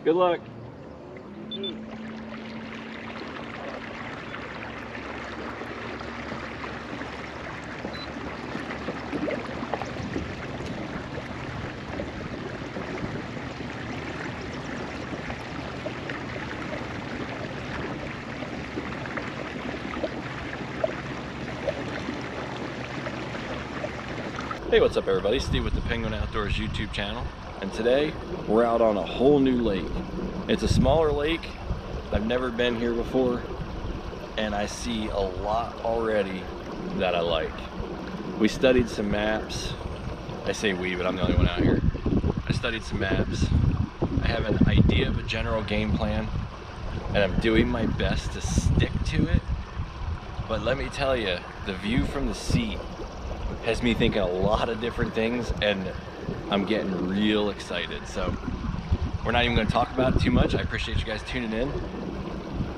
Good luck. Hey, what's up everybody? Steve with the Penguin Outdoors YouTube channel. And today, we're out on a whole new lake. It's a smaller lake. I've never been here before. And I see a lot already that I like. We studied some maps. I say we, but I'm the only one out here. I studied some maps. I have an idea of a general game plan. And I'm doing my best to stick to it. But let me tell you, the view from the seat has me thinking a lot of different things, and I'm getting real excited. So we're not even going to talk about it too much. I appreciate you guys tuning in.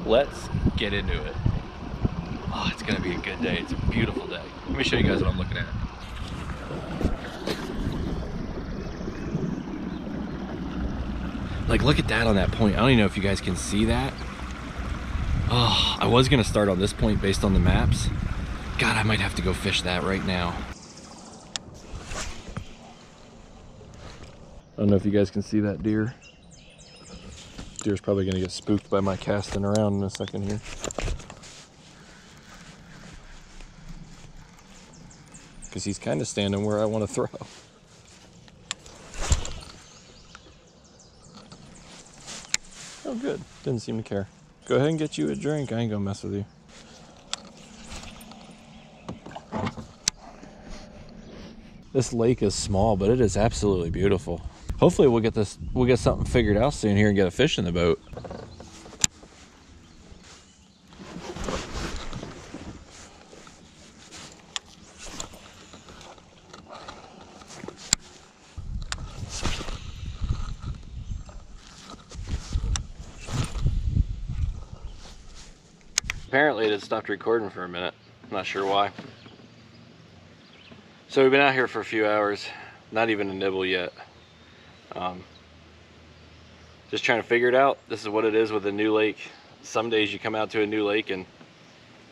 Let's get into it. Oh, it's going to be a good day. It's a beautiful day. Let me show you guys what I'm looking at. Like, look at that on that point. I don't even know if you guys can see that. Oh, I was going to start on this point based on the maps. God, I might have to go fish that right now. I don't know if you guys can see that deer. Deer's probably gonna get spooked by my casting around in a second here. Because he's kind of standing where I want to throw. Oh good, didn't seem to care. Go ahead and get you a drink, I ain't gonna mess with you. This lake is small, but it is absolutely beautiful. Hopefully we'll get something figured out soon here and get a fish in the boat. Apparently it had stopped recording for a minute. I'm not sure why. So we've been out here for a few hours, not even a nibble yet. Just trying to figure it out. This is what it is with a new lake. Some days you come out to a new lake and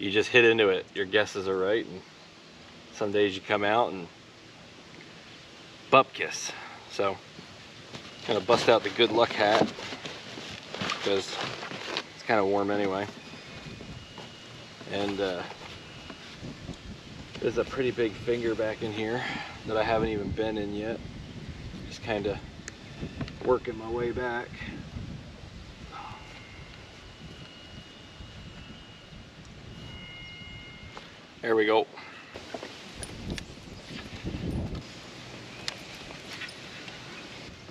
you just hit into it. Your guesses are right. And some days you come out and bupkis. So kind of bust out the good luck hat because it's kind of warm anyway. And there's a pretty big finger back in here that I haven't even been in yet. Just kind of working my way back. There we go.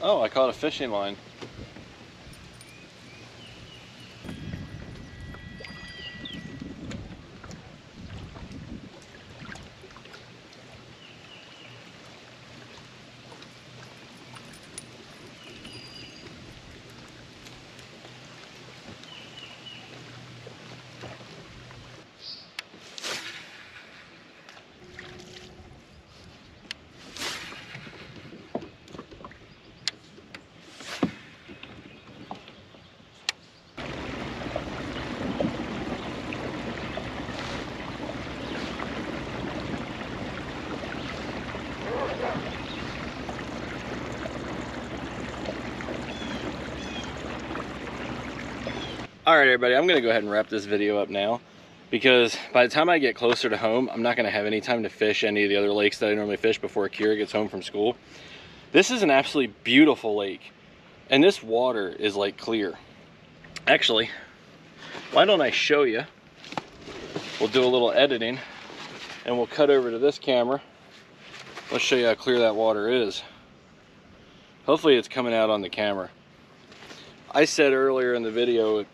Oh, I caught a fishing line. Alright everybody, I'm going to go ahead and wrap this video up now because by the time I get closer to home, I'm not going to have any time to fish any of the other lakes that I normally fish before Kira gets home from school. This is an absolutely beautiful lake and this water is like clear. Actually, why don't I show you? We'll do a little editing and we'll cut over to this camera. Let's show you how clear that water is. Hopefully it's coming out on the camera. I said earlier in the video,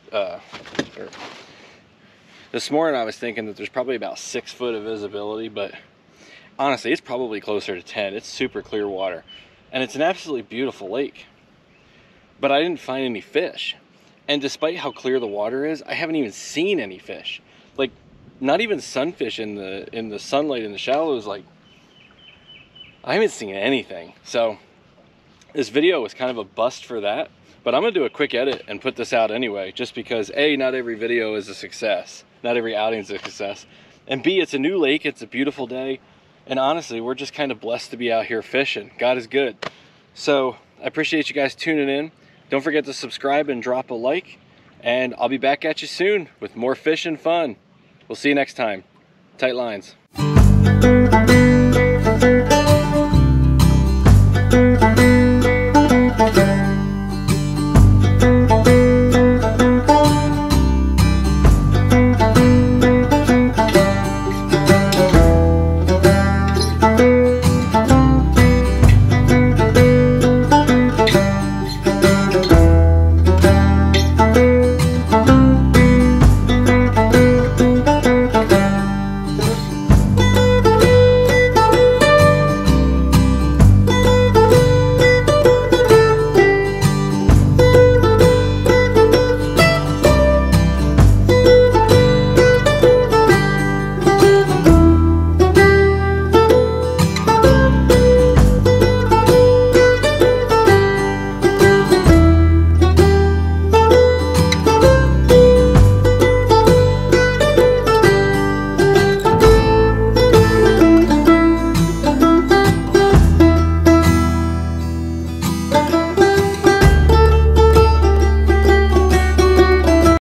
this morning I was thinking that there's probably about 6 foot of visibility, but honestly it's probably closer to 10. It's super clear water and it's an absolutely beautiful lake, but I didn't find any fish. And despite how clear the water is, I haven't even seen any fish. Like, not even sunfish in the sunlight in the shallows. Like, I haven't seen anything. So this video was kind of a bust for that. But I'm gonna do a quick edit and put this out anyway, just because A, not every video is a success. Not every outing is a success. And B, it's a new lake, it's a beautiful day. And honestly, we're just kind of blessed to be out here fishing. God is good. So I appreciate you guys tuning in. Don't forget to subscribe and drop a like. And I'll be back at you soon with more fishing fun. We'll see you next time. Tight lines.